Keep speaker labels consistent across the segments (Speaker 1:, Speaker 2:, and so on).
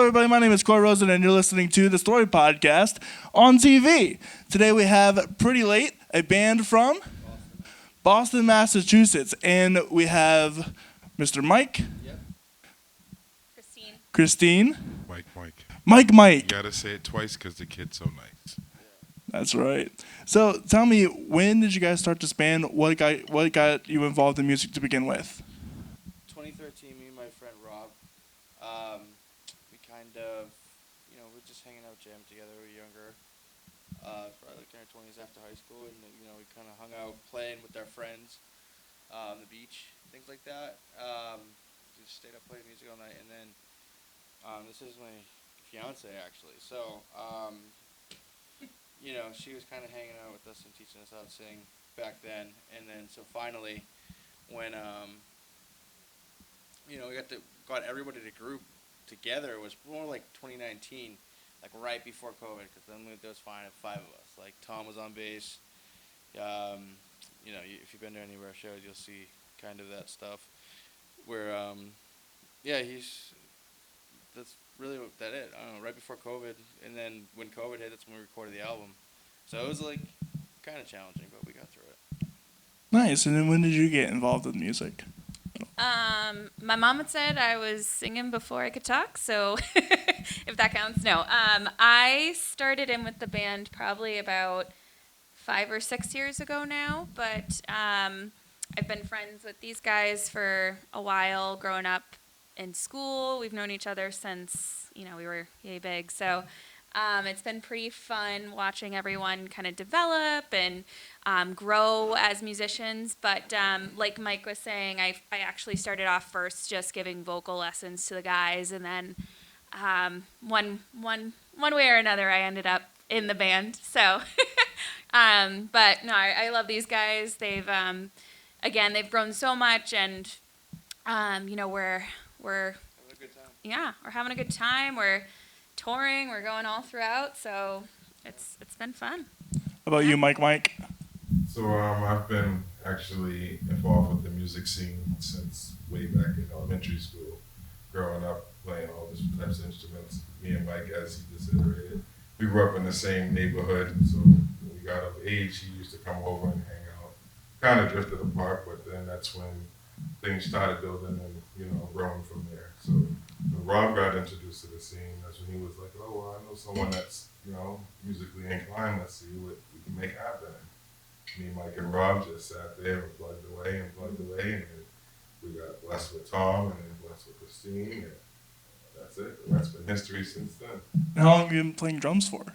Speaker 1: everybody? My name is Cory Rosen, and you're listening to the Story Podcast on TV. Today we have Pretty Late, a band from Boston, Massachusetts, and we have Mr. Mike.
Speaker 2: Yep.
Speaker 1: Christine.
Speaker 3: Mike.
Speaker 1: Mike.
Speaker 3: You gotta say it twice because the kid's so nice.
Speaker 1: That's right. So tell me, when did you guys start this band? What got you involved in music to begin with?
Speaker 2: 2013, me and my friend Rob, we kind of, we're just hanging out, jamming together. We were younger, probably like in our 20s after high school, and we kind of hung out playing with our friends on the beach, things like that. We just stayed up playing music all night, and then this is my fiance actually. So, she was kind of hanging out with us and teaching us how to sing back then, and then so finally, when we got everybody to group together, it was more like 2019, like right before COVID, because then there was five of us. Like Tom was on bass. If you've been to any of our shows, you'll see kind of that stuff. Where, that's really that it. I don't know, right before COVID, and then when COVID hit, that's when we recorded the album. So it was like kind of challenging, but we got through it.
Speaker 1: Nice. And then when did you get involved with music?
Speaker 4: My mom had said I was singing before I could talk, so if that counts, no. I started in with the band probably about 5 or 6 years ago now, but I've been friends with these guys for a while, growing up in school. We've known each other since, we were yay big, so it's been pretty fun watching everyone kind of develop and grow as musicians. But like Mike was saying, I actually started off first just giving vocal lessons to the guys, and then one way or another I ended up in the band. So, but no, I love these guys. They've they've grown so much, and we're
Speaker 2: Having a good time.
Speaker 4: Yeah, we're having a good time. We're touring, we're going all throughout, so it's been fun.
Speaker 1: How about you, Mike?
Speaker 3: So I've been actually involved with the music scene since way back in elementary school. Growing up, playing all different types of instruments. Me and Mike, as he just iterated, we grew up in the same neighborhood. So when we got of age, he used to come over and hang out. Kind of drifted apart, but then that's when things started building and growing from there. So when Rob got introduced to the scene, that's when he was like, oh, well, I know someone that's, musically inclined. Let's see what we can make happen. And me, Mike, and Rob just sat there and plugged away. And then we got blessed with Tom and then blessed with Christine. And that's it. The rest's been history since then.
Speaker 1: And how long have you been playing drums for?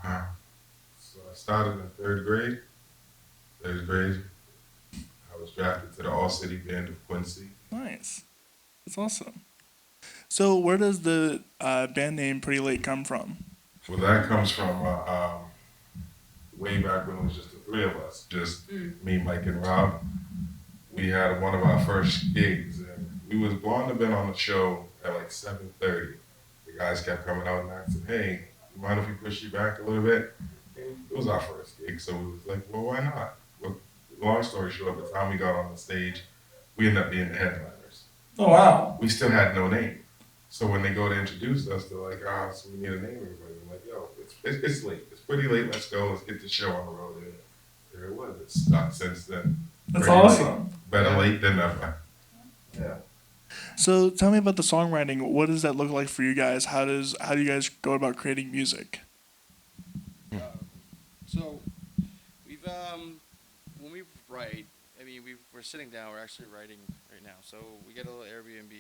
Speaker 3: So I started in third grade. I was drafted to the all-city band of Quincy.
Speaker 1: Nice. That's awesome. So where does the band name Pretty Late come from?
Speaker 3: Well, that comes from way back when it was just the three of us, just me, Mike, and Rob. We had one of our first gigs, and we was going to been on the show at like 7:30. The guys kept coming out and I said, hey, you mind if we push you back a little bit? And it was our first gig, so we was like, well, why not? Well, long story short, by the time we got on the stage, we ended up being the headliners.
Speaker 1: Oh, wow.
Speaker 3: We still had no name. So when they go to introduce us, they're like, so we need a name, everybody. I'm like, yo, it's late. It's pretty late. Let's go. Let's get the show on the road. And there it was. It's stuck since then.
Speaker 1: That's
Speaker 3: Pretty
Speaker 1: awesome.
Speaker 3: late. Better late than never. Yeah.
Speaker 1: So tell me about the songwriting. What does that look like for you guys? How do you guys go about creating music?
Speaker 2: So we've when we write, we're sitting down. We're actually writing right now. So we get a little Airbnb,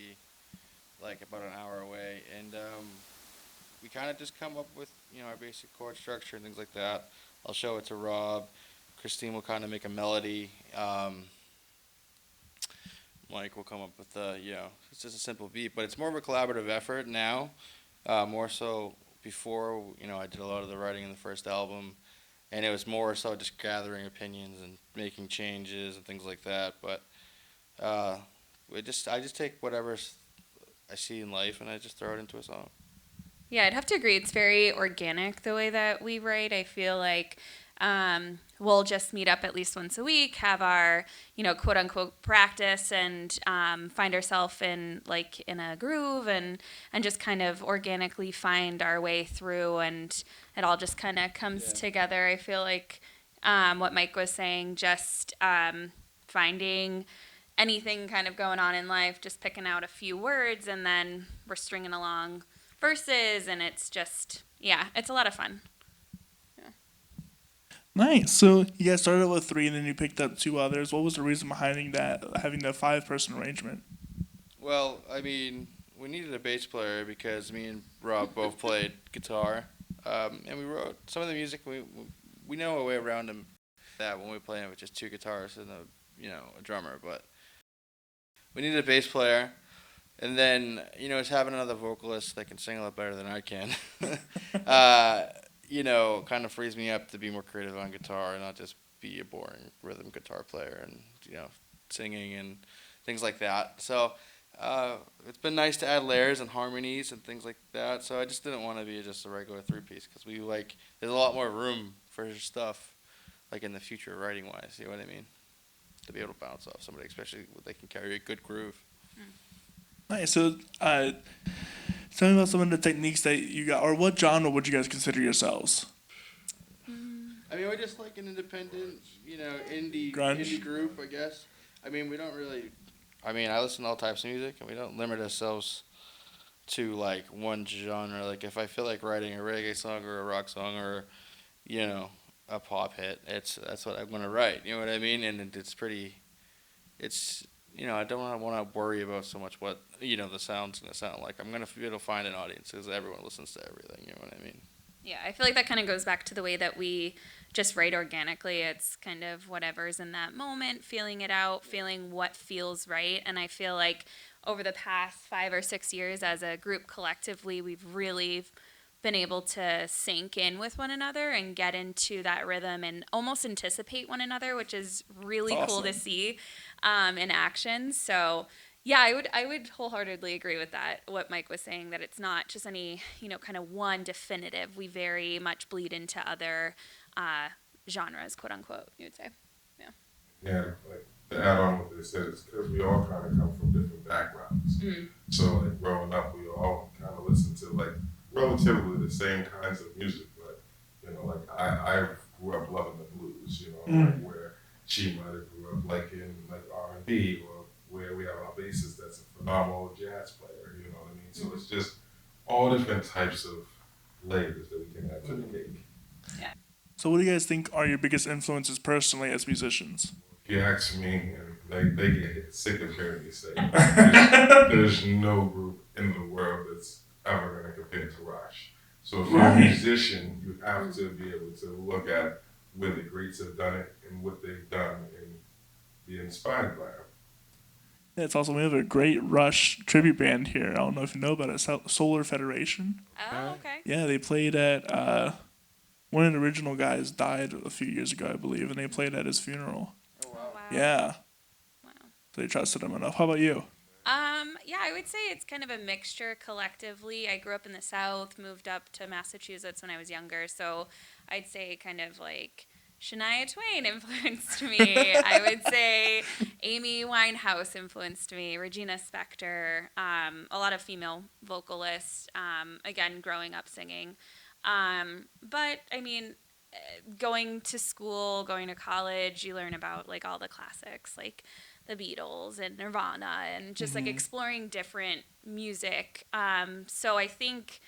Speaker 2: like about an hour away, and we kind of just come up with our basic chord structure and things like that. I'll show it to Rob. Christine will kind of make a melody. Mike will come up with it's just a simple beat, but it's more of a collaborative effort now, more so before. I did a lot of the writing in the first album, and it was more so just gathering opinions and making changes and things like that. But I just take whatever I see in life and I just throw it into a song.
Speaker 4: Yeah, I'd have to agree. It's very organic the way that we write. I feel like we'll just meet up at least once a week, have our, quote unquote practice, and find ourselves in a groove, and just kind of organically find our way through, and it all just kind of comes together. I feel like what Mike was saying, just finding anything kind of going on in life, just picking out a few words, and then we're stringing along verses, and it's just, it's a lot of fun.
Speaker 1: Nice. So you guys started with 3, and then you picked up 2 others. What was the reason behind that, having the 5-person arrangement?
Speaker 2: Well, I mean, we needed a bass player because me and Rob both played guitar, and we wrote some of the music. We know our way around that when we play it with just 2 guitarists and a drummer, but we needed a bass player. And then, it's having another vocalist that can sing a lot better than I can. Kind of frees me up to be more creative on guitar and not just be a boring rhythm guitar player and, singing and things like that. So it's been nice to add layers and harmonies and things like that. So I just didn't want to be just a regular 3-piece because there's a lot more room for stuff, in the future writing-wise, you know what I mean? To be able to bounce off somebody, especially when they can carry a good groove.
Speaker 1: Nice. So tell me about some of the techniques that you got, or what genre would you guys consider yourselves?
Speaker 2: I mean, we're just an independent, indie group, I guess. I mean, we don't really. I mean, I listen to all types of music, and we don't limit ourselves to one genre. If I feel like writing a reggae song or a rock song or, a pop hit, that's what I'm gonna write. You know what I mean? And it's pretty. It's I don't want to worry about so much what the sound's gonna sound like. I'm gonna be able to find an audience because everyone listens to everything. You know what I mean?
Speaker 4: Yeah, I feel like that kind of goes back to the way that we just write organically. It's kind of whatever's in that moment, feeling it out, feeling what feels right. And I feel like over the past 5 or 6 years as a group collectively, we've really been able to sync in with one another and get into that rhythm and almost anticipate one another, which is really cool to see in action. So yeah, I would wholeheartedly agree with that, what Mike was saying, that it's not just any, kind of one definitive. We very much bleed into other genres, quote unquote, you would say.
Speaker 3: Yeah, to add on what they said, it's because we all kind of come from different backgrounds. So growing up, we all kind of listen to relatively the same kinds of music, but I grew up loving the blues, where she might have grew up liking R&B, or where we have our bassist that's a phenomenal jazz player, you know what I mean? So it's just all different types of layers that we can add to the cake.
Speaker 4: Yeah.
Speaker 1: So what do you guys think are your biggest influences personally as musicians?
Speaker 3: If you ask me, and they get sick of hearing me say, there's no group in the world that's ever going to compare to Rush. So if you're a musician, you have to be able to look at where the greats have done it and what they've done and be inspired by them.
Speaker 1: Yeah, it's also, we have a great Rush tribute band here. I don't know if you know about it, Solar Federation.
Speaker 4: Oh, okay.
Speaker 1: Yeah, they played at, one of the original guys died a few years ago, I believe, and they played at his funeral.
Speaker 2: Oh, wow.
Speaker 4: Wow.
Speaker 1: Yeah.
Speaker 4: Wow.
Speaker 1: So they trusted him enough. How about you?
Speaker 4: Yeah, I would say it's kind of a mixture collectively. I grew up in the South, moved up to Massachusetts when I was younger, so I'd say kind of Shania Twain influenced me. I would say Amy Winehouse influenced me, Regina Spektor, a lot of female vocalists, again, growing up singing. But, I mean, going to school, going to college, you learn about all the classics, the Beatles and Nirvana, and just exploring different music. So I think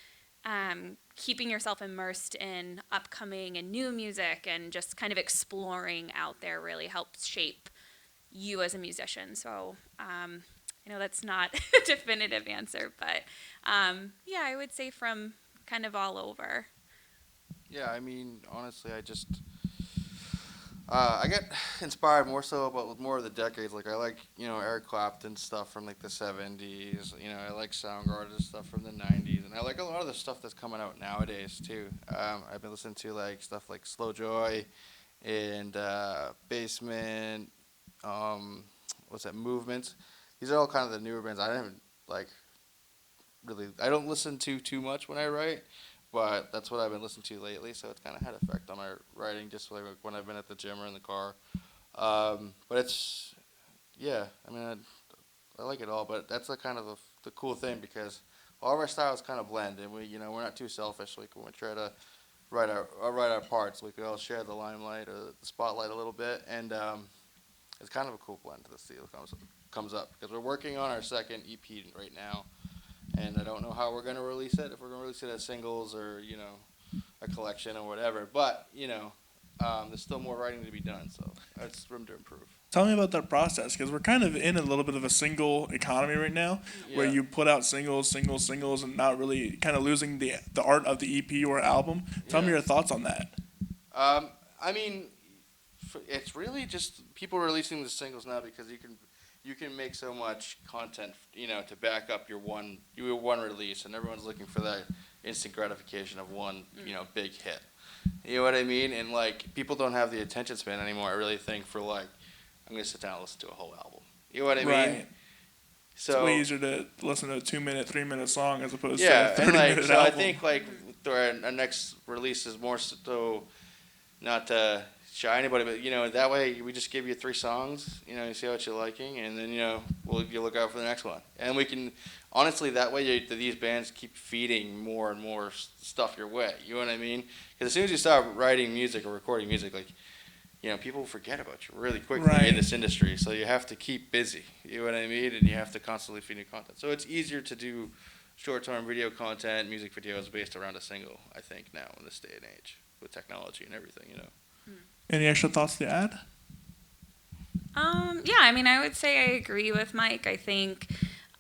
Speaker 4: keeping yourself immersed in upcoming and new music and just kind of exploring out there really helps shape you as a musician. So I know that's not a definitive answer, but yeah, I would say from kind of all over.
Speaker 2: Yeah, I mean, honestly, I get inspired more so about more of the decades. I like, Eric Clapton stuff from the 70s. I like Soundgarden stuff from the 90s, and I like a lot of the stuff that's coming out nowadays too. I've been listening to stuff like Slow Joy and Basement. What's that? Movement. These are all kind of the newer bands. I haven't really. I don't listen to too much when I write. but that's what I've been listening to lately. So it's kind of had effect on my writing, just like when I've been at the gym or in the car. But it's yeah, I mean I like it all, but that's the kind of the cool thing because all of our styles kind of blend, and we're not too selfish. Like when we try to write our parts, we could all share the limelight or the spotlight a little bit, and it's kind of a cool blend to see what comes up because we're working on our second EP right now, and I don't know how we're gonna release it. If we're gonna release it as singles or a collection or whatever, but there's still more writing to be done, so that's room to improve.
Speaker 1: Tell me about that process, because we're kind of in a little bit of a single economy right now, where
Speaker 2: Yeah.
Speaker 1: you put out singles, and not really kind of losing the art of the EP or album. Tell me
Speaker 2: Yeah.
Speaker 1: your thoughts on that.
Speaker 2: I mean, it's really just people releasing the singles now because you can make so much content, to back up your one release, and everyone's looking for that instant gratification of one, big hit. You know what I mean? And like people don't have the attention span anymore. I really think for like I'm gonna sit down and listen to a whole album. You know what I mean?
Speaker 1: Right.
Speaker 2: So
Speaker 1: It's way easier to listen to a 2-minute, 3-minute song as opposed
Speaker 2: yeah,
Speaker 1: to a 30-minute
Speaker 2: so
Speaker 1: album.
Speaker 2: I think like our next release is more so not to shy anybody, but that way we just give you 3 songs, you see what you're liking, and then you look out for the next one, and we can honestly that way these bands keep feeding more and more stuff your way. You know what I mean? Because as soon as you start writing music or recording music, like people forget about you really quickly
Speaker 1: Right.
Speaker 2: in this industry, so you have to keep busy. You know what I mean? And you have to constantly feed new content. So it's easier to do short-term video content, music videos based around a single, I think, now in this day and age with technology and everything.
Speaker 1: Any extra thoughts to add?
Speaker 4: Yeah, I mean, I would say I agree with Mike. I think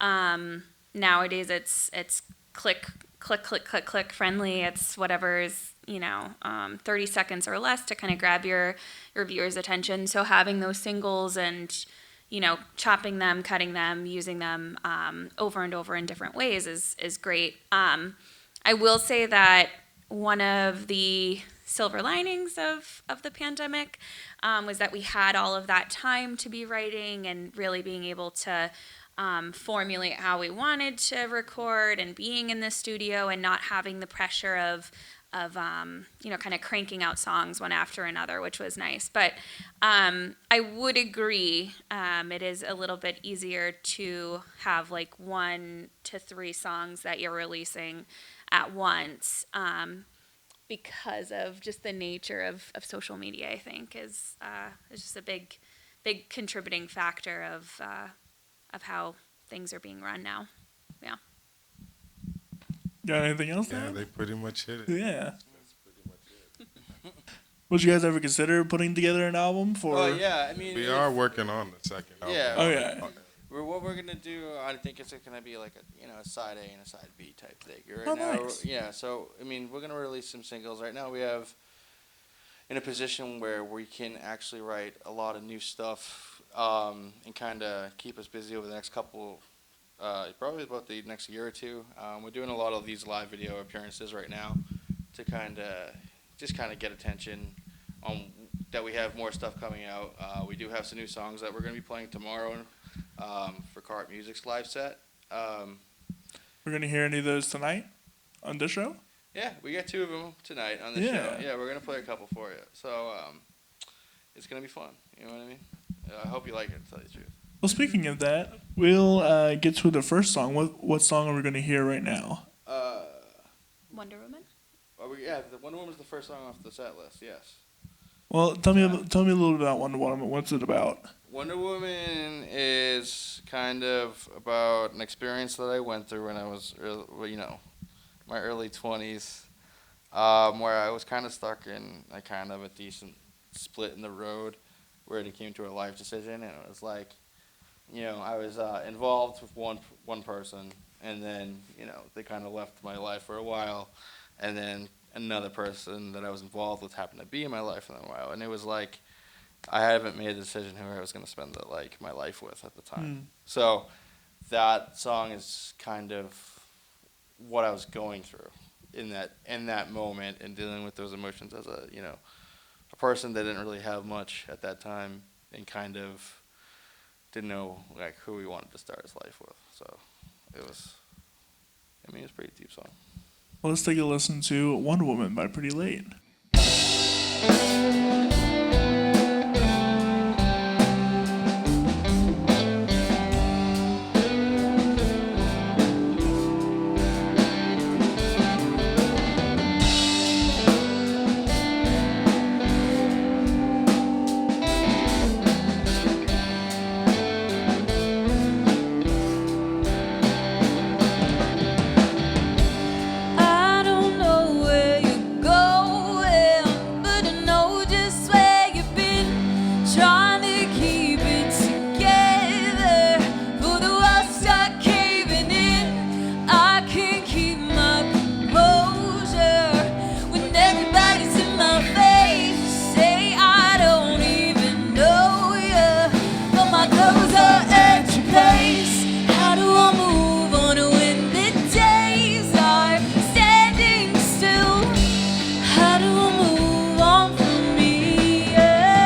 Speaker 4: nowadays it's click, click, click, click, click friendly. It's whatever is 30 seconds or less to kind of grab your viewers' attention. So having those singles and chopping them, cutting them, using them over and over in different ways is great. I will say that one of the silver linings of the pandemic was that we had all of that time to be writing and really being able to formulate how we wanted to record and being in the studio and not having the pressure of kind of cranking out songs one after another, which was nice. But I would agree it is a little bit easier to have like 1 to 3 songs that you're releasing at once because of just the nature of social media, I think, is just a big contributing factor of how things are being run now. Yeah.
Speaker 1: Got anything else?
Speaker 3: Yeah,
Speaker 1: Now?
Speaker 3: they pretty much hit it.
Speaker 1: Yeah.
Speaker 3: That's pretty much it.
Speaker 1: Would you guys ever consider putting together an album for?
Speaker 2: Oh yeah, I mean
Speaker 3: We are working on the second album.
Speaker 2: Yeah.
Speaker 1: Oh, yeah.
Speaker 2: What we're gonna do, I think it's gonna be like a side A and a side B type thing. Right
Speaker 1: Oh,
Speaker 2: now,
Speaker 1: nice.
Speaker 2: yeah. So I mean, we're gonna release some singles. Right now, we have in a position where we can actually write a lot of new stuff and kind of keep us busy over the next couple, probably about the next year or two. We're doing a lot of these live video appearances right now to kind of get attention on that we have more stuff coming out. We do have some new songs that we're gonna be playing tomorrow for Cart Music's live set.
Speaker 1: We're gonna hear any of those tonight on this show.
Speaker 2: Yeah, we got 2 of them tonight on the show. Yeah, we're gonna play a couple for you. So it's gonna be fun. You know what I mean? I hope you like it. To tell you the truth.
Speaker 1: Well, speaking of that, we'll get to the first song. What song are we gonna hear right now?
Speaker 4: Wonder Woman?
Speaker 2: The Wonder Woman's the first song off the set list. Yes.
Speaker 1: Well, tell me a little bit about Wonder Woman. What's it about?
Speaker 2: Wonder Woman is kind of about an experience that I went through when I was, my early 20s, where I was kind of stuck in a kind of a decent split in the road where it came to a life decision, and it was like, I was involved with one person, and then, they kind of left my life for a while, and then another person that I was involved with happened to be in my life for a while, and it was like, I haven't made a decision who I was going to spend my life with at the time. So that song is kind of what I was going through in that moment and dealing with those emotions as a person that didn't really have much at that time and kind of didn't know who we wanted to start his life with. So it was a pretty deep song.
Speaker 1: Well, let's take a listen to Wonder Woman by Pretty Late.
Speaker 5: I don't know where you're going, but I know just where you've been. Trying to keep it together, for the walls start caving in. I can't keep my composure when everybody's in my face. Say I don't even know you, but my clothes are at your place. How do I move on when the days are standing still? How do I move on from me? Yeah.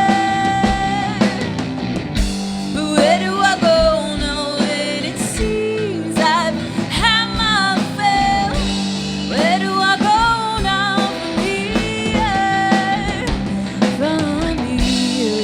Speaker 5: But where do I go now when it seems I've had my fill? Where do I go now from here? From here.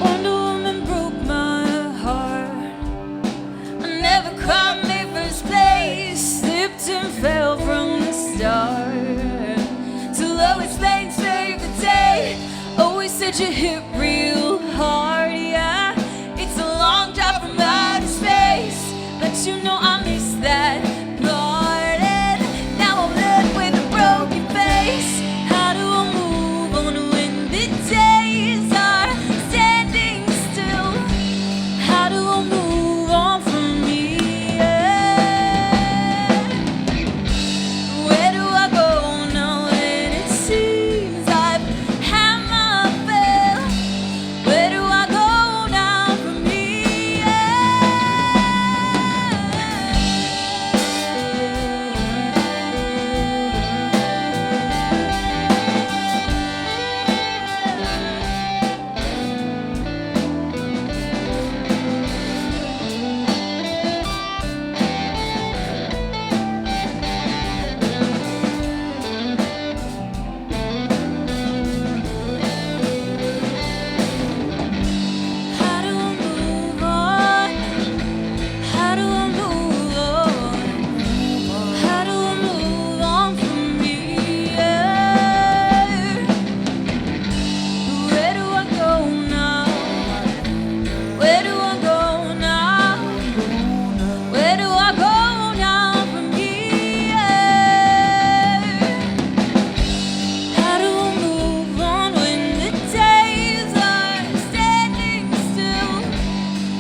Speaker 5: Wonder Woman broke my heart. I never caught me first place. Slipped and fell from the start. To Lois Lane saved the day. Always said you hit real hard, yeah. It's a long drive from outer space, but you know I miss that part. And now I'm left with a broken face. How do I move on when the days are standing still? How do I move on from me? Yeah. Where do I go now when it seems I've had my fill? Where do I go now from here? How do I move on? How do I move on? How do I move on from here? Where do I go now? Where do I go now? Where do I go now from here? How do I move on when the days are standing still?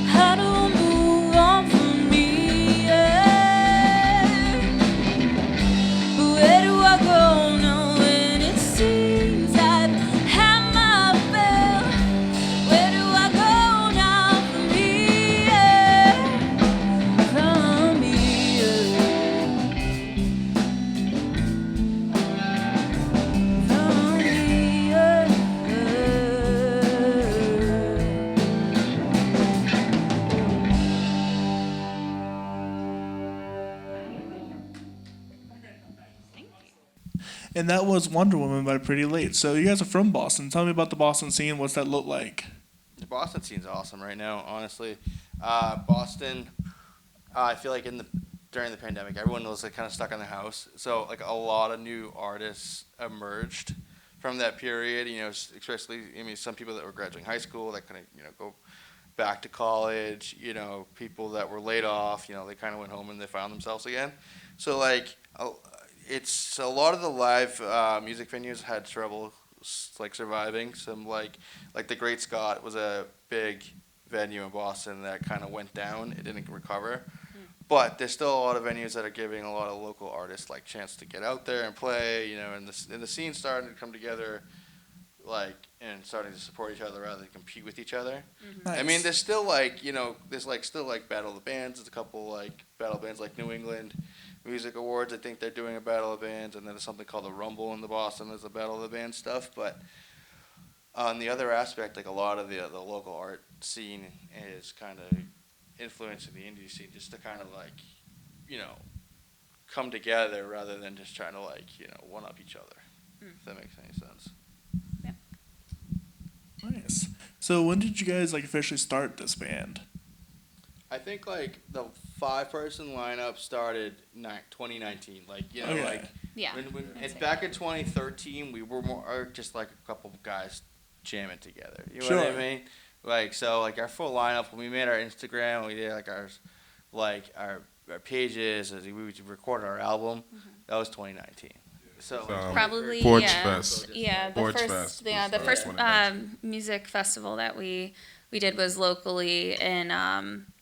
Speaker 5: How do I move on from me? Where do I go now when it seems I've had my fill? Where do I go now from here? From here. From here.
Speaker 1: And that was Wonder Woman by Pretty Late. So you guys are from Boston. Tell me about the Boston scene. What's that look like?
Speaker 2: The Boston scene's awesome right now, honestly. Boston, I feel like during the pandemic, everyone was like kind of stuck in the house. So like a lot of new artists emerged from that period. You know, especially some people that were graduating high school that kind of go back to college. You know, people that were laid off. You know, they kind of went home and they found themselves again. So like it's a lot of the live music venues had trouble like surviving. Some like the Great Scott was a big venue in Boston that kind of went down. It didn't recover. But there's still a lot of venues that are giving a lot of local artists like chance to get out there and play, you know, and the scene starting to come together like, and starting to support each other rather than compete with each other.
Speaker 1: Nice.
Speaker 2: I mean, there's still like, there's like still like battle of the bands. There's a couple like battle bands like New England Music Awards. I think they're doing a battle of bands, and then there's something called the Rumble in the Boston. There's a battle of the band stuff. But on the other aspect, like a lot of the local art scene is kind of influencing the indie scene, just to kind of like, come together rather than just trying to like, one up each other. If that makes any sense.
Speaker 1: Nice. So when did you guys like officially start this band?
Speaker 2: I think like the 5-person lineup started 2019. Like
Speaker 1: Okay.
Speaker 2: like
Speaker 4: Yeah.
Speaker 2: when
Speaker 4: I'd say
Speaker 2: back in 2013, we were more just like a couple of guys jamming together. You know
Speaker 1: Sure.
Speaker 2: what I mean? Like so, like our full lineup when we made our Instagram, we did like our pages as we recorded our album. That was 2019. So
Speaker 4: Probably
Speaker 3: Porch
Speaker 4: yeah.
Speaker 3: Fest.
Speaker 4: Yeah, the
Speaker 3: Porch
Speaker 4: first
Speaker 3: Fest
Speaker 4: yeah,
Speaker 3: was
Speaker 4: the
Speaker 3: the
Speaker 4: first
Speaker 3: 2019.
Speaker 4: music festival that we did was locally in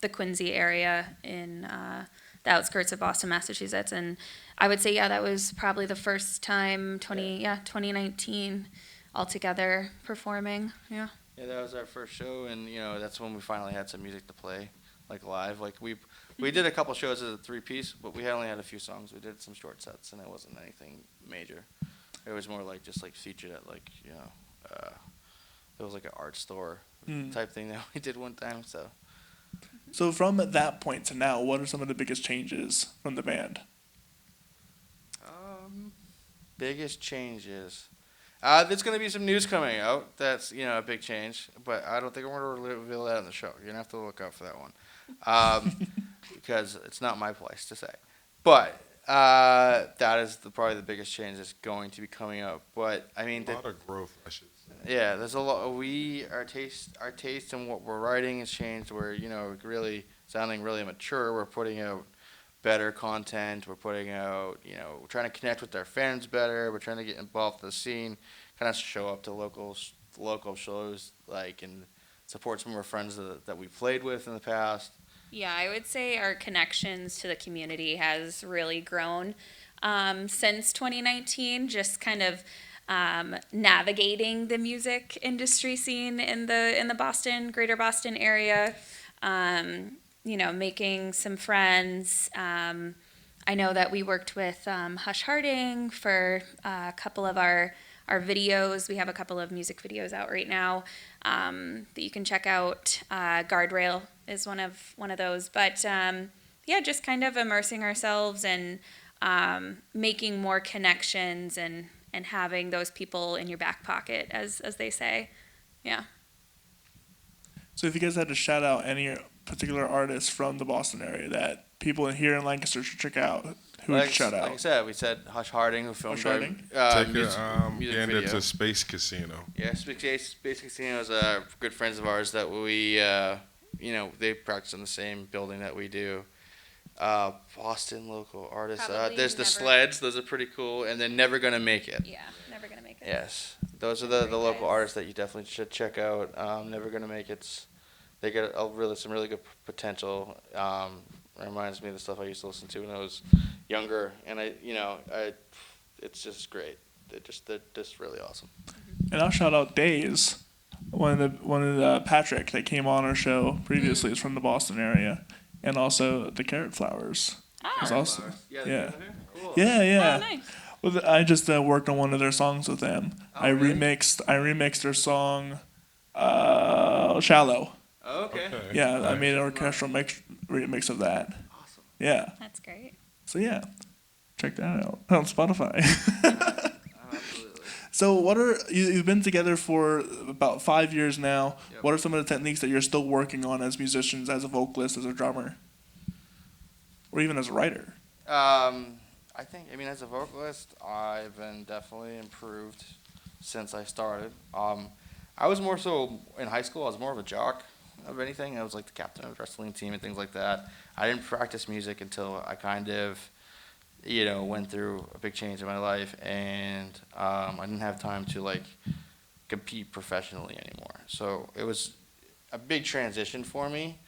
Speaker 4: the Quincy area in the outskirts of Boston, Massachusetts, and I would say that was probably the first time 2019 all together performing. Yeah.
Speaker 2: Yeah, that was our first show, and that's when we finally had some music to play, like live. Like we did a couple shows as a 3-piece, but we only had a few songs. We did some short sets, and it wasn't anything major. It was more like just like featured at like it was like an art store type thing that we did one time.
Speaker 1: So from that point to now, what are some of the biggest changes from the band?
Speaker 2: Biggest changes. There's gonna be some news coming out. That's a big change, but I don't think I'm gonna reveal that on the show. You're gonna have to look out for that one, because it's not my place to say. But that is probably the biggest change that's going to be coming up. But I mean,
Speaker 3: A lot of growth, I should say.
Speaker 2: yeah, there's a lot. Our taste in what we're writing has changed. We're really sounding really mature. We're putting out better content. We're putting out we're trying to connect with our fans better. We're trying to get involved in the scene, kind of show up to local shows and support some of our friends that we played with in the past.
Speaker 4: Yeah, I would say our connections to the community has really grown since 2019. Just kind of navigating the music industry scene in the Boston, greater Boston area. Making some friends. I know that we worked with Hush Harding for a couple of our videos. We have a couple of music videos out right now that you can check out. Guardrail is one of those. But just kind of immersing ourselves and making more connections and having those people in your back pocket, as they say. Yeah.
Speaker 1: So if you guys had to shout out any particular artists from the Boston area that people here in Lancaster should check out, who would you shout out?
Speaker 2: Like I said, we said Hush Harding, who filmed
Speaker 1: Hush Harding?
Speaker 2: our
Speaker 3: Take
Speaker 2: music
Speaker 3: band
Speaker 2: video.
Speaker 3: into Space Casino.
Speaker 2: Yeah, Space Casino is good friends of ours that we, they practice in the same building that we do. Boston local artists.
Speaker 4: Probably
Speaker 2: There's the
Speaker 4: Never-
Speaker 2: Sleds. Those are pretty cool. And then Never Gonna Make It.
Speaker 4: Yeah, never gonna make it.
Speaker 2: Yes, those are
Speaker 4: Great
Speaker 2: the local
Speaker 4: guys.
Speaker 2: artists that you definitely should check out. Never Gonna Make It. They got some really good potential. Reminds me of the stuff I used to listen to when I was younger, and it's just great. They're just really awesome.
Speaker 1: And I'll shout out Days, one of the Patrick that came on our show previously is from the Boston area, and also the Carrot Flowers. Is also yeah.
Speaker 2: Cool.
Speaker 1: Yeah.
Speaker 4: Oh, nice.
Speaker 1: Well, I just worked on one of their songs with them.
Speaker 2: Oh,
Speaker 1: I
Speaker 2: really?
Speaker 1: remixed their song, "Shallow."
Speaker 2: Okay.
Speaker 1: Yeah, I
Speaker 3: Nice.
Speaker 1: made an orchestral remix of that.
Speaker 2: Awesome.
Speaker 1: Yeah.
Speaker 4: That's great.
Speaker 1: So yeah, check that out on Spotify.
Speaker 2: Absolutely.
Speaker 1: So you've been together for about 5 years now.
Speaker 2: Yep.
Speaker 1: What are some of the techniques that you're still working on as musicians, as a vocalist, as a drummer, or even as a writer?
Speaker 2: I think, as a vocalist, I've been definitely improved since I started. I was more so in high school. I was more of a jock of anything. I was like the captain of the wrestling team and things like that. I didn't practice music until I kind of, went through a big change in my life, and I didn't have time to like compete professionally anymore. So it was a big transition for me.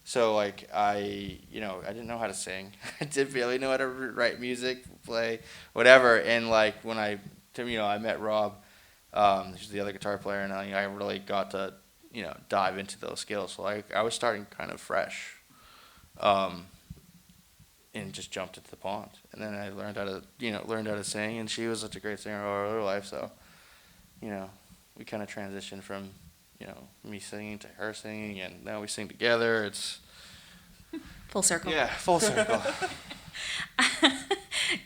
Speaker 2: So like I didn't know how to sing. I didn't really know how to write music, play, whatever. And like when I met Rob, She's the other guitar player, and I really got to, dive into those skills. So I was starting kind of fresh, and just jumped into the pond. And then I learned how to sing, and she was such a great singer all her life. So, we kind of transitioned from, me singing to her singing, and now we sing together. It's
Speaker 4: Full circle.
Speaker 2: yeah, full circle.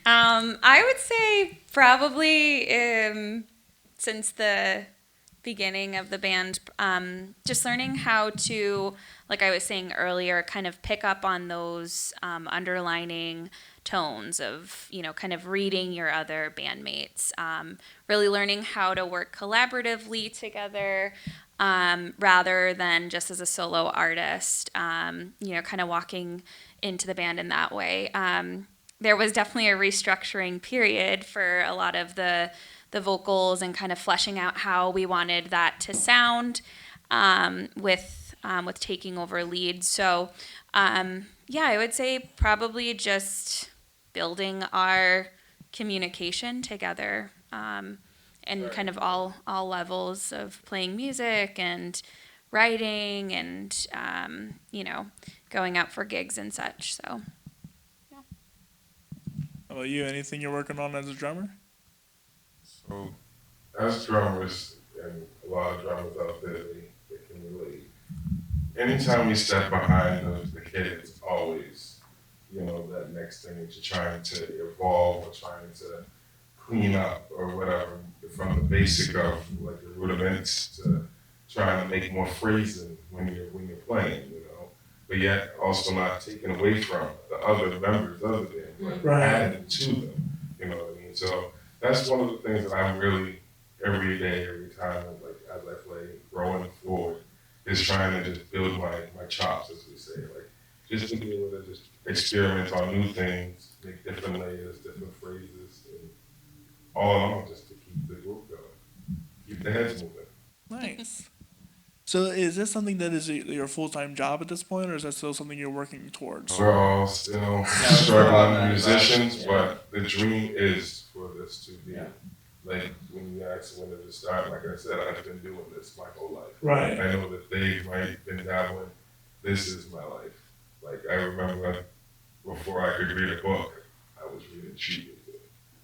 Speaker 4: I would say probably since the beginning of the band, just learning how to, like I was saying earlier, kind of pick up on those underlining tones of, kind of reading your other bandmates, really learning how to work collaboratively together, rather than just as a solo artist, kind of walking into the band in that way. There was definitely a restructuring period for a lot of the vocals and kind of fleshing out how we wanted that to sound, with taking over leads. So, I would say probably just building our communication together, and kind of all levels of playing music and writing and, going out for gigs and such. So,
Speaker 1: How about you? Anything you're working on as a drummer?
Speaker 3: So, as drummers, and a lot of drummers out there, they can relate. Anytime we step behind the kid, it's always, that next thing that you're trying to evolve or trying to clean up or whatever, from the basic of like the rudiments to trying to make more phrasing when you're playing, but yet also not taking away from the other members of the band, but adding to them, you know what I mean? So that's one of the things that I'm really every day, every time, like as I play, growing forward, is trying to just build my chops, as we say, like just to be able to just experiment on new things, make different layers, different phrases, and all in all, just to keep the group going, keep the heads moving.
Speaker 1: Nice. So is this something that is your full-time job at this point, or is that still something you're working towards?
Speaker 3: We're all still struggling musicians, but the dream is for this to be. Like when you ask when did it start, like I said, I've been doing this my whole life.
Speaker 1: Right.
Speaker 3: I know that they might have been dabbling. This is my life. Like I remember before I could read a book, I was reading sheet music.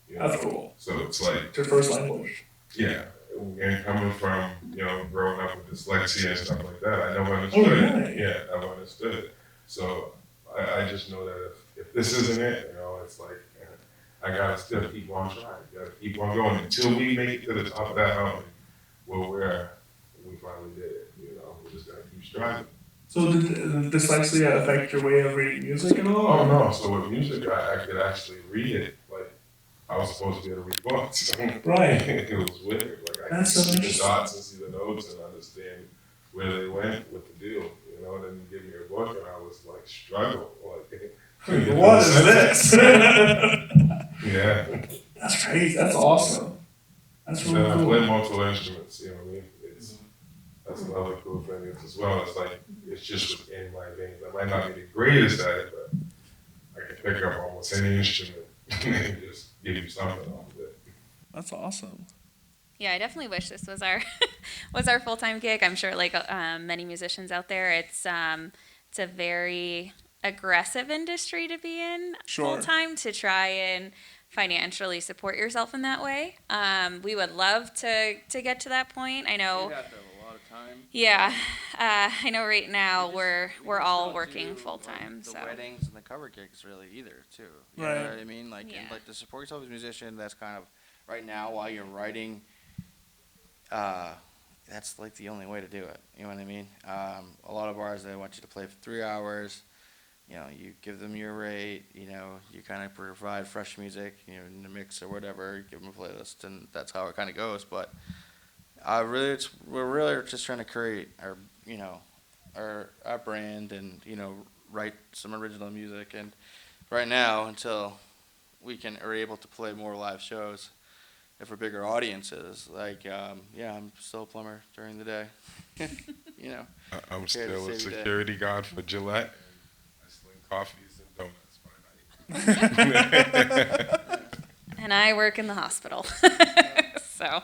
Speaker 1: That's cool.
Speaker 3: So it's like
Speaker 1: It's your first language.
Speaker 3: yeah. And coming from, growing up with dyslexia and stuff like that, I never understood it. Yeah, I never understood it. So I just know that if this isn't it, it's like, I gotta still keep on trying. Gotta keep on going until we make it to the top of that mountain where we finally did it. We're just gonna keep striving.
Speaker 1: So did dyslexia affect your way of reading music at all?
Speaker 3: Oh no, so with music, I could actually read it. Like, I was supposed to be able to read books.
Speaker 1: Right.
Speaker 3: It was weird. Like, I
Speaker 1: That's
Speaker 3: could
Speaker 1: so
Speaker 3: see the
Speaker 1: interesting.
Speaker 3: dots and see the notes and understand where they went with the deal. And then you give me a book and I was like, struggle. Like,
Speaker 1: What is this?
Speaker 3: Yeah.
Speaker 1: That's crazy. That's awesome. That's
Speaker 3: And
Speaker 1: really
Speaker 3: then I play
Speaker 1: cool.
Speaker 3: multiple instruments, what I mean? That's another cool thing as well. It's like, it's just within my veins. I might not be the greatest at it, but I can pick up almost any instrument and just give you something off of it.
Speaker 1: That's awesome.
Speaker 4: Yeah, I definitely wish this was our was our full-time gig. I'm sure, like many musicians out there, it's a very aggressive industry to be in
Speaker 1: Sure.
Speaker 4: full-time to try and financially support yourself in that way. We would love to get to that point. I know.
Speaker 2: You have to have a lot of time.
Speaker 4: Yeah, I know. Right now we're all
Speaker 2: Don't
Speaker 4: working
Speaker 2: do,
Speaker 4: full-time.
Speaker 2: like, the
Speaker 4: So
Speaker 2: weddings and the cover gigs really either too. You
Speaker 1: Right.
Speaker 2: know what I mean? Like,
Speaker 4: Yeah.
Speaker 2: and, like to support yourself as a musician, that's kind of right now while you're writing. That's like the only way to do it. You know what I mean? A lot of bars, they want you to play for 3 hours. You give them your rate. You kind of provide fresh music, in the mix or whatever. You give them a playlist, and that's how it kind of goes. But we're really just trying to create our, our brand and write some original music. And right now, until we are able to play more live shows. And for bigger audiences, like, I'm still a plumber during the day.
Speaker 3: I'm
Speaker 2: Okay,
Speaker 3: still a
Speaker 2: save your day.
Speaker 3: security guard for Gillette. I sling coffees and donuts by night.
Speaker 4: and I work in the hospital. So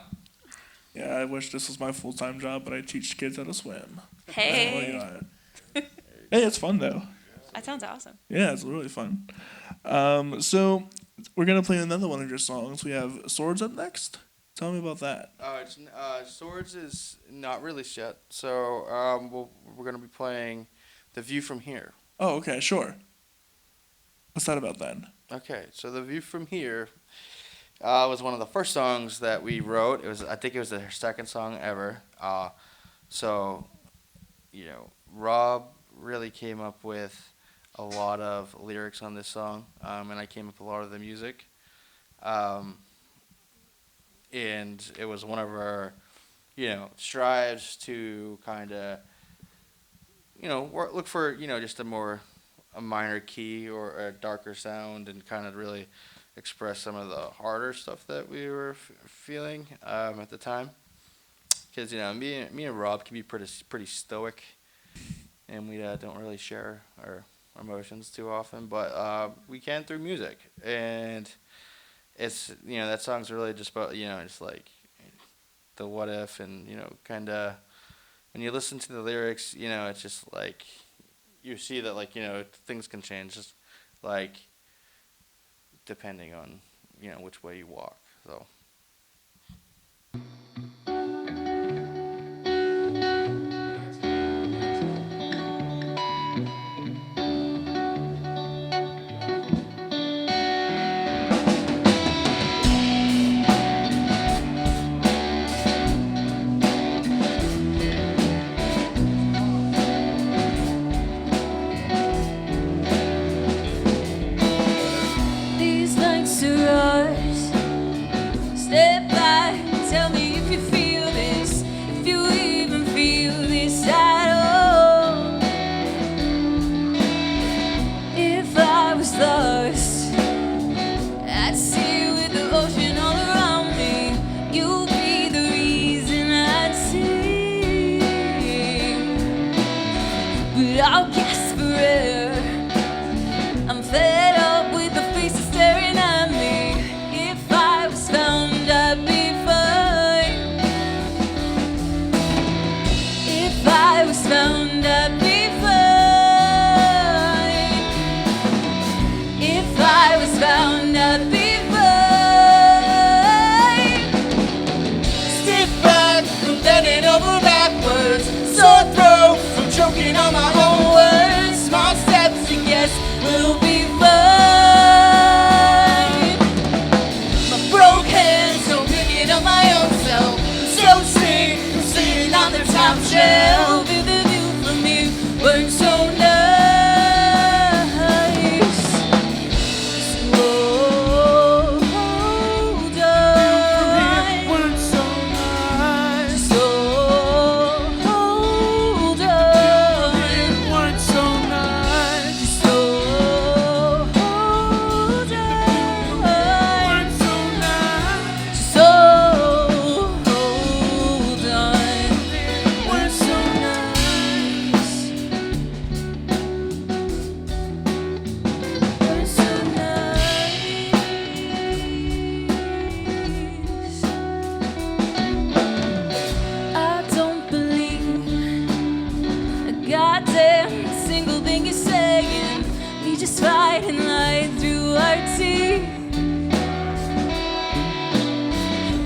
Speaker 1: Yeah, I wish this was my full-time job, but I teach kids how to swim.
Speaker 4: Hey.
Speaker 1: Well, you know, hey, it's fun though.
Speaker 4: That sounds awesome.
Speaker 1: Yeah, it's really fun. So we're gonna play another one of your songs. We have Swords up next. Tell me about that.
Speaker 2: Swords is not released yet, so we're gonna be playing The View from Here.
Speaker 1: Oh, okay, sure. What's that about then?
Speaker 2: Okay, so The View from Here was one of the first songs that we wrote. I think it was their second song ever. So, you know, Rob really came up with a lot of lyrics on this song, and I came up with a lot of the music. And it was one of our, you know, strives to kind of, you know, look for, you know, just a minor key or a darker sound, and kind of really express some of the harder stuff that we were feeling at the time. Because, you know, me and Rob can be pretty stoic, and we don't really share our emotions too often, but we can through music. And it's, you know, that song's really just about, you know, just like the what if, and, you know, kind of when you listen to the lyrics, you know, it's just like you see that, like, you know, things can change, just like depending on, you know, which way you walk. So.
Speaker 5: These nights are ours. Step back, tell me if you feel this, if you even feel this at all. If I was lost, I'd see with the ocean all around me. You'd be the reason I'd see. But I'll guess for air. I'm fed up with the faces staring at me. If I was found, I'd be fine. If I was found, I'd be fine. If I was found, I'd be fine.
Speaker 2: Stiff back from bending over backwards, sore throat from choking on my own words. Small steps, I guess, will be fine. My broke hands don't pick it up my own self. So sick, I'm sitting on the top shelf.
Speaker 5: If the view from you weren't so nice. So hold on.
Speaker 2: Weren't so nice.
Speaker 5: So hold on.
Speaker 2: Weren't so nice.
Speaker 5: So hold on.
Speaker 2: Weren't so nice.
Speaker 5: So hold on.
Speaker 2: Weren't so nice.
Speaker 5: We're so nice. I don't believe a goddamn single thing you're saying. We just fight and lie through our teeth.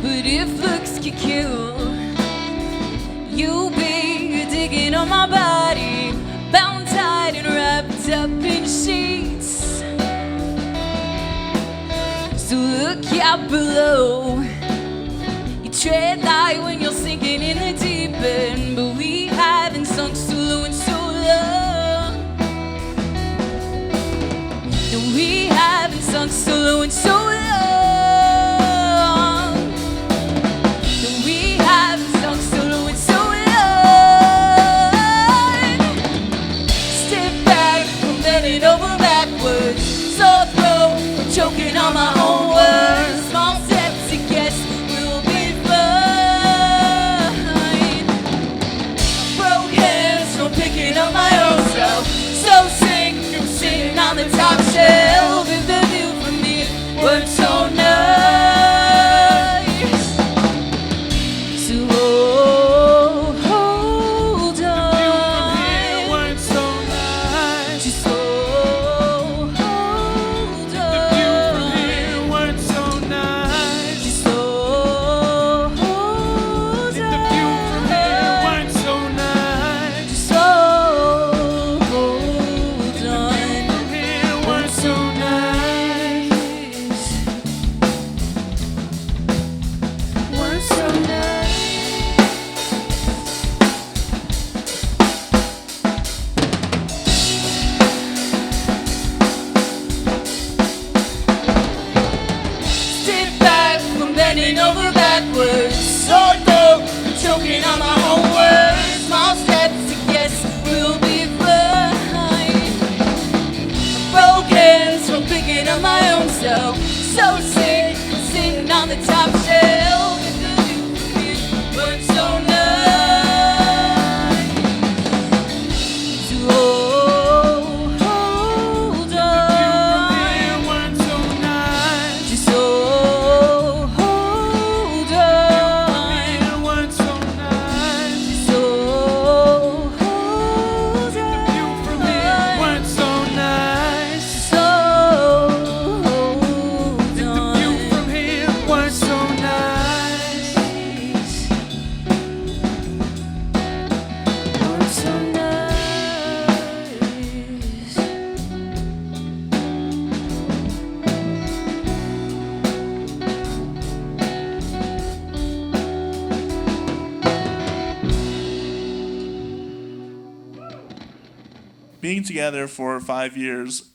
Speaker 5: But if looks could kill, you'll be digging on my body, bound tight and wrapped up in sheets. So look out below. You tread light when you're sinking in the deep end, but we haven't sunk so low in so long. No, we haven't sunk so low in so long. No, we haven't sunk so low in so long. Step back from bending over backwards, sore throat from choking on my own words. Small steps, I guess, will be fine. Broke hands from picking up my own self. So sick, I'm sitting on the top shelf. If the view from me weren't so backwards, so dope, choking on my own words. Small steps to guess we'll be fine. Broken from picking up my own self. So sick, sitting on the top shelf. It weren't so nice. So hold on. It weren't so nice. Just hold on. It weren't so nice. Just hold on. The view from here weren't so nice. So hold on. The view from here weren't so nice. Weren't so nice.
Speaker 1: Being together for 5 years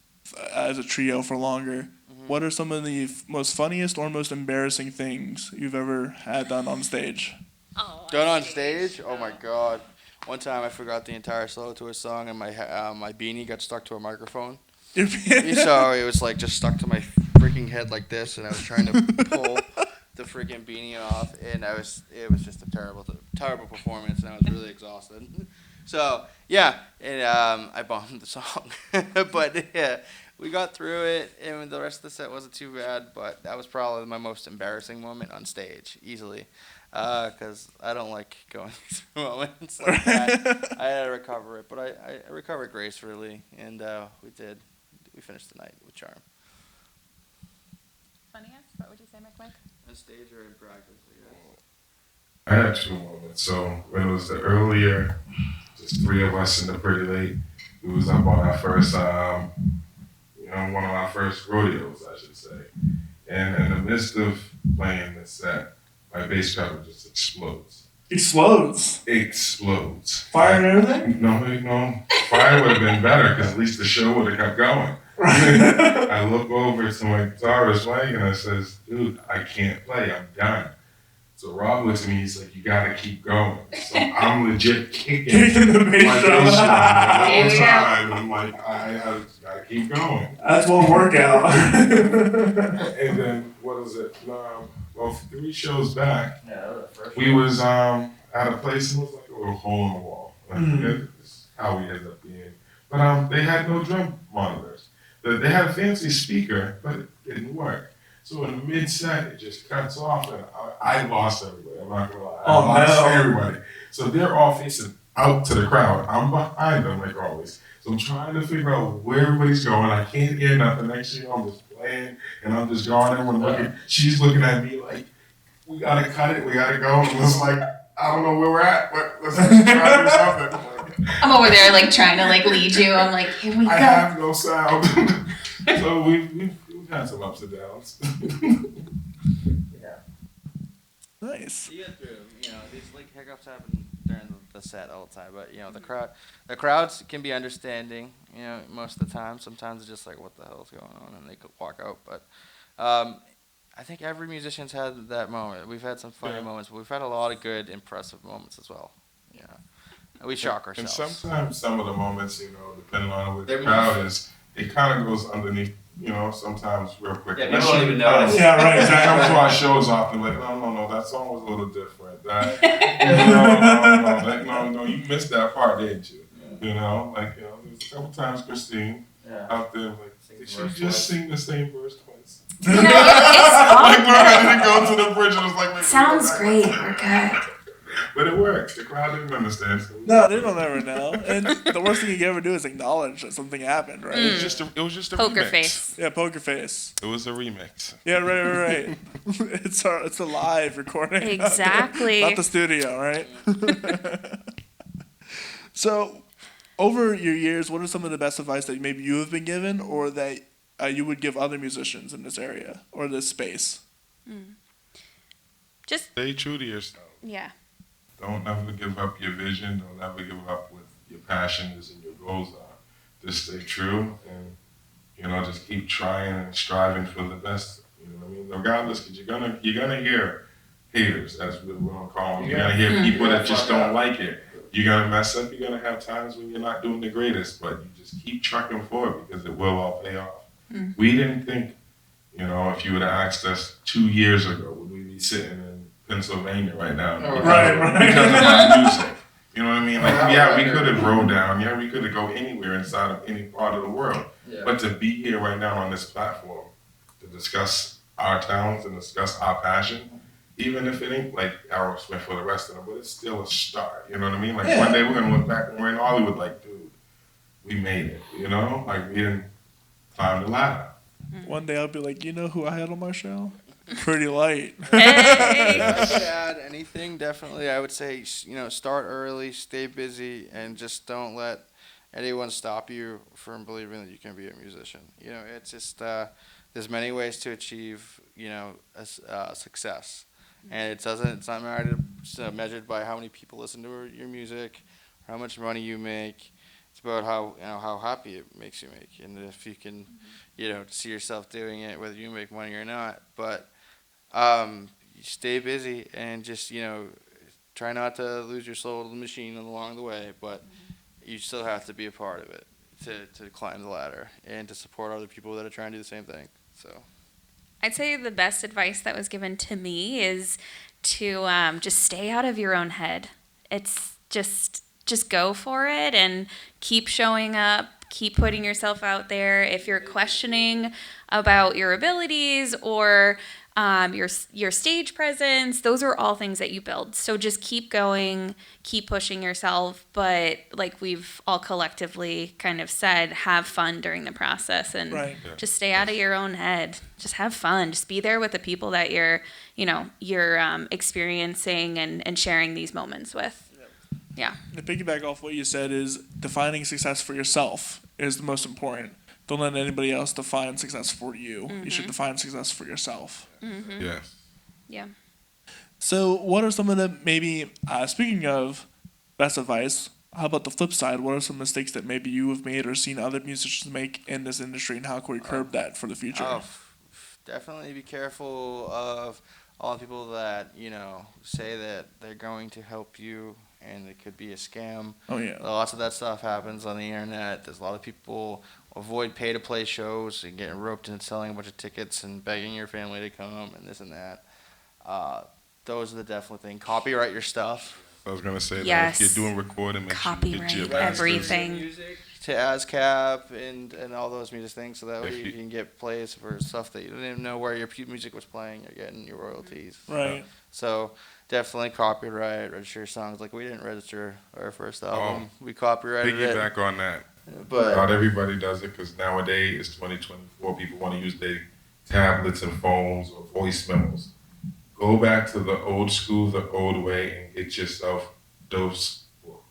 Speaker 1: as a trio for longer, what are some of the most funniest or most embarrassing things you've ever had done on stage?
Speaker 4: Oh,
Speaker 2: Done on stage? Oh my god. One time I forgot the entire solo to a song and my beanie got stuck to a microphone. So it was like just stuck to my freaking head like this, and I was trying to pull the freaking beanie off, and it was just a terrible performance, and I was really exhausted. So yeah, and I bombed the song, but yeah, we got through it, and the rest of the set wasn't too bad. But that was probably my most embarrassing moment on stage, easily, because I don't like going through moments like that. I had to recover it, but I recovered gracefully, and we finished the night with charm.
Speaker 4: Funniest? What would you say, Mike?
Speaker 2: On stage or in practice,
Speaker 3: I had two moments. So when it was the earlier, just three of us in the Pretty Late, we was up on our first, one of our first rodeos, I should say. And in the midst of playing the set, my bass pedal just explodes.
Speaker 1: Explodes.
Speaker 3: Fire
Speaker 1: and everything?
Speaker 3: No. Fire would have been better because at least the show would have kept going. I look over to my guitarist, Mike, and I says, dude, I can't play. I'm done. So Rob looks at me, he's like, you gotta keep going. So I'm legit kicking
Speaker 1: the
Speaker 3: my
Speaker 1: bass
Speaker 3: bass
Speaker 1: drum.
Speaker 3: drum the whole time. I'm like, I gotta keep going.
Speaker 1: That's one workout.
Speaker 3: And then, what is it? Well, 3 shows back, we was at a place, it was like a little hole in the wall. It's how we ended up being. But they had no drum monitors. They had a fancy speaker, but it didn't work. So in the mid-set, it just cuts off, and I lost everybody. I'm not gonna lie. I lost everybody. So they're all facing out to the crowd. I'm behind them, like always. So I'm trying to figure out where everybody's going. I can't hear nothing. Next thing you know, I'm just playing, and I'm just going. Everyone looking. She's looking at me like, we gotta cut it. We gotta go. And it's like, I don't know where we're at, but let's just try to do something.
Speaker 6: I'm over there like trying to like lead you. I'm like, here we go.
Speaker 3: I have no sound. So we've had some ups and downs.
Speaker 1: Nice.
Speaker 2: You get through, these like hiccups happen during the set all the time, but the crowds can be understanding, most of the time. Sometimes it's just like, what the hell is going on, and they could walk out. But I think every musician's had that moment. We've had some funny moments, but we've had a lot of good, impressive moments as well. We shock ourselves.
Speaker 3: And sometimes some of the moments, depending on where the crowd is, it kind of goes underneath, sometimes real quick.
Speaker 2: Yeah, people don't even know.
Speaker 1: Yeah, right.
Speaker 3: They come to our shows often like, no, that song was a little different. No, you missed that part, didn't you? There's a couple times Christine out there like, did she just sing the same verse twice?
Speaker 6: No, it's all
Speaker 3: Like we're ready to go to the bridge and it's like,
Speaker 6: sounds great. We're good.
Speaker 3: But it works. The crowd didn't understand. So
Speaker 1: No, they don't ever know. And the worst thing you can ever do is acknowledge that something happened, right?
Speaker 3: it was just a
Speaker 4: Poker
Speaker 3: remix.
Speaker 4: face.
Speaker 1: Yeah, poker face.
Speaker 3: It was a remix.
Speaker 1: Yeah, right. It's a live recording.
Speaker 4: Exactly.
Speaker 1: Not the studio, right? So, over your years, what are some of the best advice that maybe you have been given or that you would give other musicians in this area or this space?
Speaker 4: Just,
Speaker 3: Stay true to yourself.
Speaker 4: yeah.
Speaker 3: Don't ever give up your vision. Don't ever give up what your passion is and your goals are. Just stay true and, just keep trying and striving for the best. You know what I mean? Regardless, because you're gonna hear haters, as we're gonna call them. You're gonna hear people that just don't like it. You're gonna mess up. You're gonna have times when you're not doing the greatest, but you just keep trucking forward because it will all pay off. We didn't think, if you would have asked us 2 years ago, would we be sitting in Pennsylvania right now because of my music? You know what I mean? Like, yeah, we could have rode down. Yeah, we could have go anywhere inside of any part of the world.
Speaker 2: Yeah.
Speaker 3: But to be here right now on this platform to discuss our talents and discuss our passion, even if it ain't like Aerosmith for the rest of them, but it's still a start. You know what I mean? Like, one day we're going to look back when we're in Hollywood like, dude, we made it. Like, we didn't climb the ladder.
Speaker 1: One day I'll be like, you know who I had on my show? Pretty Light.
Speaker 4: Hey.
Speaker 2: If I could add anything, definitely, I would say, start early, stay busy, and just don't let anyone stop you from believing that you can be a musician. It's just there's many ways to achieve, success, and it's not measured by how many people listen to your music, or how much money you make. It's about how happy it makes you make, and if you can, see yourself doing it, whether you make money or not. But you stay busy and just try not to lose your soul to the machine along the way. But you still have to be a part of it to climb the ladder and to support other people that are trying to do the same thing. So
Speaker 4: I'd say the best advice that was given to me is to just stay out of your own head. It's just go for it and keep showing up, keep putting yourself out there. If you're questioning about your abilities or your stage presence, those are all things that you build. So just keep going, keep pushing yourself, but like we've all collectively kind of said, have fun during the process and just stay out of your own head. Just have fun. Just be there with the people that you're experiencing and sharing these moments with. Yeah.
Speaker 1: To piggyback off what you said is defining success for yourself is the most important. Don't let anybody else define success for you. You should define success for yourself.
Speaker 3: Yes.
Speaker 4: Yeah.
Speaker 1: So what are some of the maybe, speaking of best advice, how about the flip side? What are some mistakes that maybe you have made or seen other musicians make in this industry, and how can we curb that for the future?
Speaker 2: Definitely be careful of all the people that, say that they're going to help you, and it could be a scam.
Speaker 1: Oh, yeah.
Speaker 2: Lots of that stuff happens on the internet. There's a lot of people avoid pay-to-play shows and getting roped into selling a bunch of tickets and begging your family to come and this and that. Those are the definite thing. Copyright your stuff.
Speaker 3: I was gonna say
Speaker 4: Yes.
Speaker 3: that if you're doing recording, make sure you get your
Speaker 4: Copyright
Speaker 3: masters.
Speaker 4: everything.
Speaker 2: To ASCAP and all those music things, so that way you can get plays for stuff that you didn't even know where your music was playing. You're getting your royalties.
Speaker 1: Right.
Speaker 2: So definitely copyright, register your songs. Like we didn't register our first album. We copyrighted it.
Speaker 3: Piggyback on that.
Speaker 2: But
Speaker 3: Not everybody does it because nowadays it's 2024. People want to use their tablets and phones or voice memos. Go back to the old school, the old way, and get yourself those book.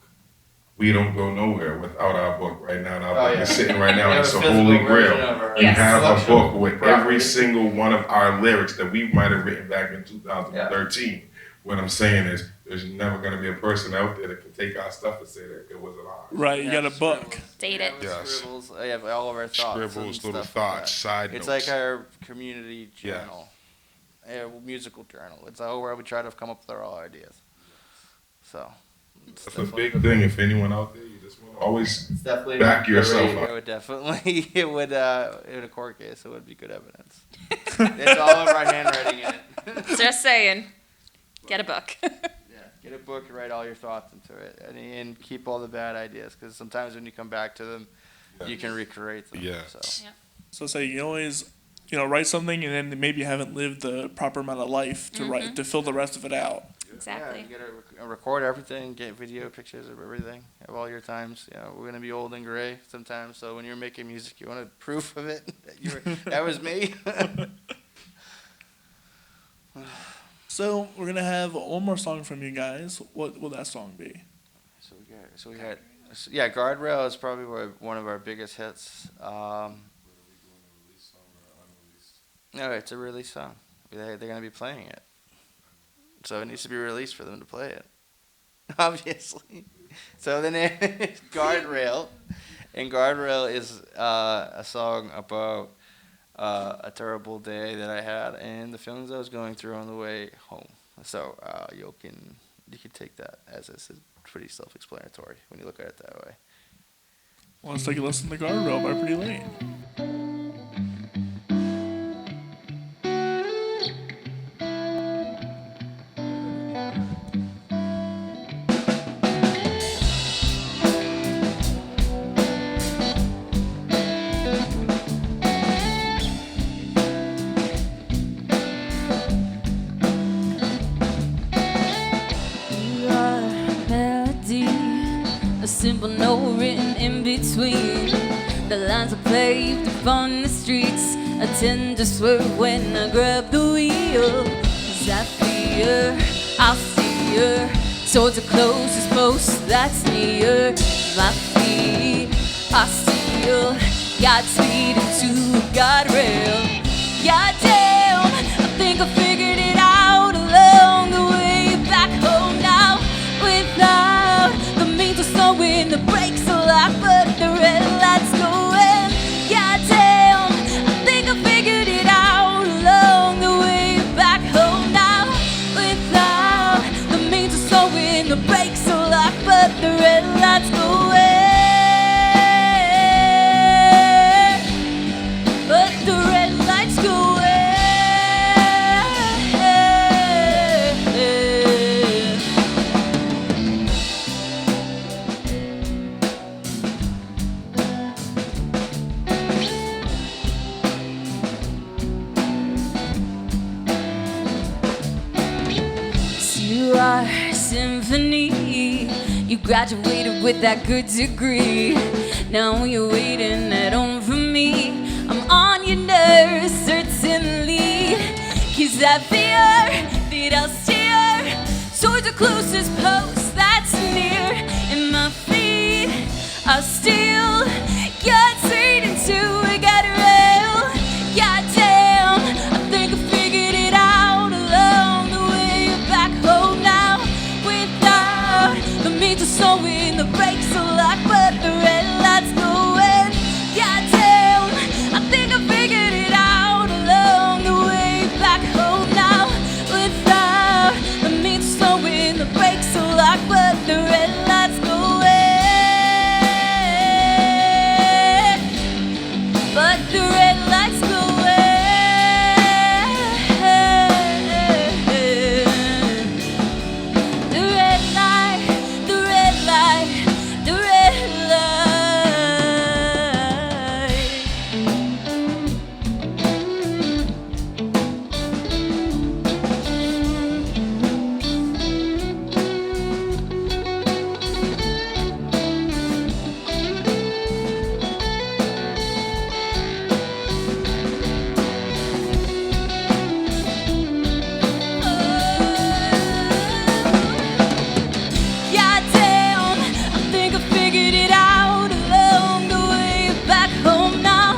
Speaker 3: We don't go nowhere without our book right now. And our book is sitting right now. It's a holy grail. You have a book with every single one of our lyrics that we might have written back in 2013. What I'm saying is, there's never going to be a person out there that can take our stuff and say that it wasn't ours.
Speaker 1: Right, you got a book.
Speaker 4: Date it.
Speaker 3: Yes.
Speaker 2: Scribbles. I have all of our thoughts.
Speaker 3: Scribbles,
Speaker 2: and
Speaker 3: little
Speaker 2: stuff
Speaker 3: thoughts,
Speaker 2: like
Speaker 3: side
Speaker 2: that. It's
Speaker 3: notes.
Speaker 2: like our community journal, a musical journal. It's all where we try to come up with our own ideas. So
Speaker 3: That's a big thing. If anyone out there, you just want to always
Speaker 2: it's definitely
Speaker 3: back yourself
Speaker 2: It
Speaker 3: up.
Speaker 2: would definitely, in a court case, it would be good evidence. It's all of our handwriting in it.
Speaker 4: Just saying. Get a book.
Speaker 2: Get a book and write all your thoughts into it, and keep all the bad ideas, because sometimes when you come back to them, you can recreate them.
Speaker 3: Yeah.
Speaker 2: So.
Speaker 1: So you always, write something and then maybe you haven't lived the proper amount of life to write to fill the rest of it out.
Speaker 4: Exactly.
Speaker 2: Yeah, you gotta record everything, get video pictures of everything, of all your times. We're gonna be old and gray sometimes, so when you're making music, you want proof of it. That was me.
Speaker 1: So we're gonna have one more song from you guys. What will that song be?
Speaker 2: So we had, Guardrail is probably one of our biggest hits. No, it's a release song. They're gonna be playing it, so it needs to be released for them to play it, obviously. So the name is Guardrail, and Guardrail is a song about a terrible day that I had and the feelings I was going through on the way home So you can take that as it's pretty self-explanatory when you look at it that way.
Speaker 1: Well, let's take a listen to Guardrail by Pretty Late.
Speaker 5: You are melody, a simple note written in between. The lines are paved upon the streets. I tend to swerve when I grab the wheel. 'Cause I fear I'll steer towards the closest post that's near. My feet are still Godspeed into a guardrail. Goddamn, I think I figured it out along the way back home now. Without the means of slowing the brakes a lot, but the red light's going. Goddamn, I think I figured it out along the way back home now. Without the means of slowing the brakes a lot, but the red light's going. But the red light's going. You are symphony. You graduated with that good degree. Now you're waiting at home for me. I'm on your nerves, certainly. 'Cause I fear that I'll steer towards the closest post that's near. And my feet are still got straight into a guardrail. Goddamn, I think I figured it out along the way back home now. Without the means of slowing the brakes a lot, but the red light's going. Goddamn, I think I figured it out along the way back home now. Without the means of slowing the brakes a lot, but the red light's going. But the red light's going. The red light, the red light, the red light. Goddamn, I think I figured it out along the way back home now.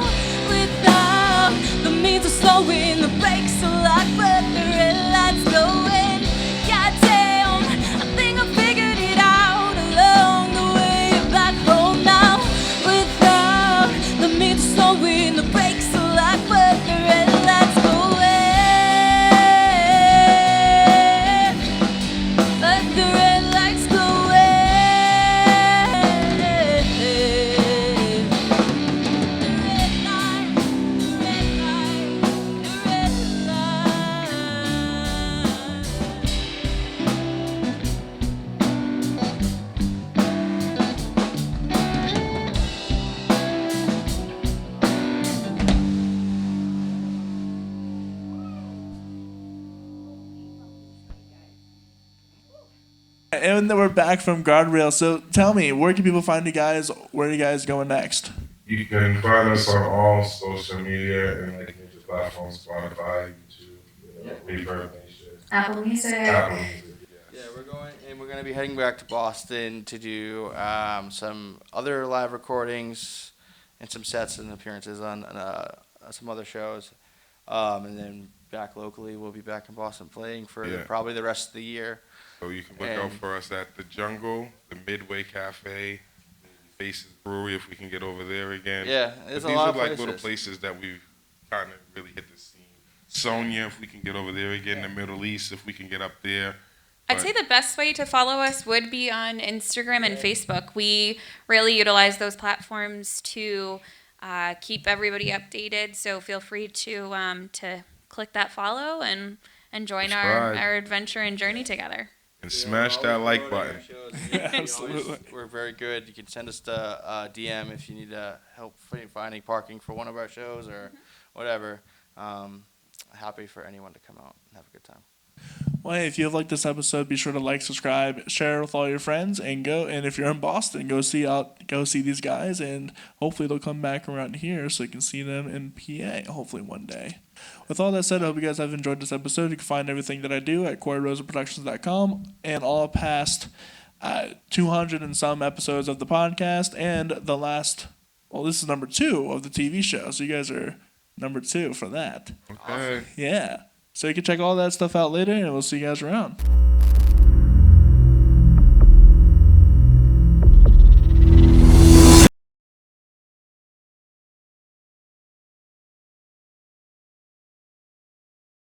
Speaker 5: Without the means of slowing the brakes a lot, but the red light's going. Goddamn, I think I figured it out along the way back home now. Without the means of slowing the brakes a lot, but the red light's going. But the red light's going. The red light, the red light, the red light.
Speaker 1: And then we're back from Guardrail. So tell me, where can people find you guys? Where are you guys going next?
Speaker 3: You can find us on all social media and like major platforms, Spotify, YouTube, Reverb Nation,
Speaker 6: Apple Music.
Speaker 3: Apple Music.
Speaker 2: Yeah, we're going to be heading back to Boston to do some other live recordings and some sets and appearances on some other shows. And then back locally, we'll be back in Boston playing for probably the rest of the year.
Speaker 3: So you can look out for us at the Jungle, the Midway Cafe, Faces Brewery if we can get over there again.
Speaker 2: Yeah, there's
Speaker 3: But
Speaker 2: a lot of
Speaker 3: these are like
Speaker 2: places.
Speaker 3: little places that we've kind of really hit the scene. Sonia, if we can get over there again, the Middle East, if we can get up there.
Speaker 4: I'd
Speaker 3: But
Speaker 4: say the best way to follow us would be on Instagram and Facebook. We really utilize those platforms to keep everybody updated. So feel free to click that follow and join our
Speaker 3: Subscribe.
Speaker 4: adventure and journey together.
Speaker 3: and smash that like button.
Speaker 1: Absolutely.
Speaker 2: We're very good. You can send us the DM if you need help finding parking for one of our shows or whatever. Happy for anyone to come out and have a good time.
Speaker 1: Well, hey, if you have liked this episode, be sure to like, subscribe, share it with all your friends, and go. And if you're in Boston, go see these guys, and hopefully they'll come back around here so you can see them in PA. Hopefully one day. With all that said, I hope you guys have enjoyed this episode. You can find everything that I do at CoryRosaProductions.com and all past 200 and some episodes of the podcast, and the last. Well, this is number 2 of the TV show, so you guys are number 2 for that.
Speaker 3: Okay.
Speaker 1: Yeah. So you can check all that stuff out later, and we'll see you guys around.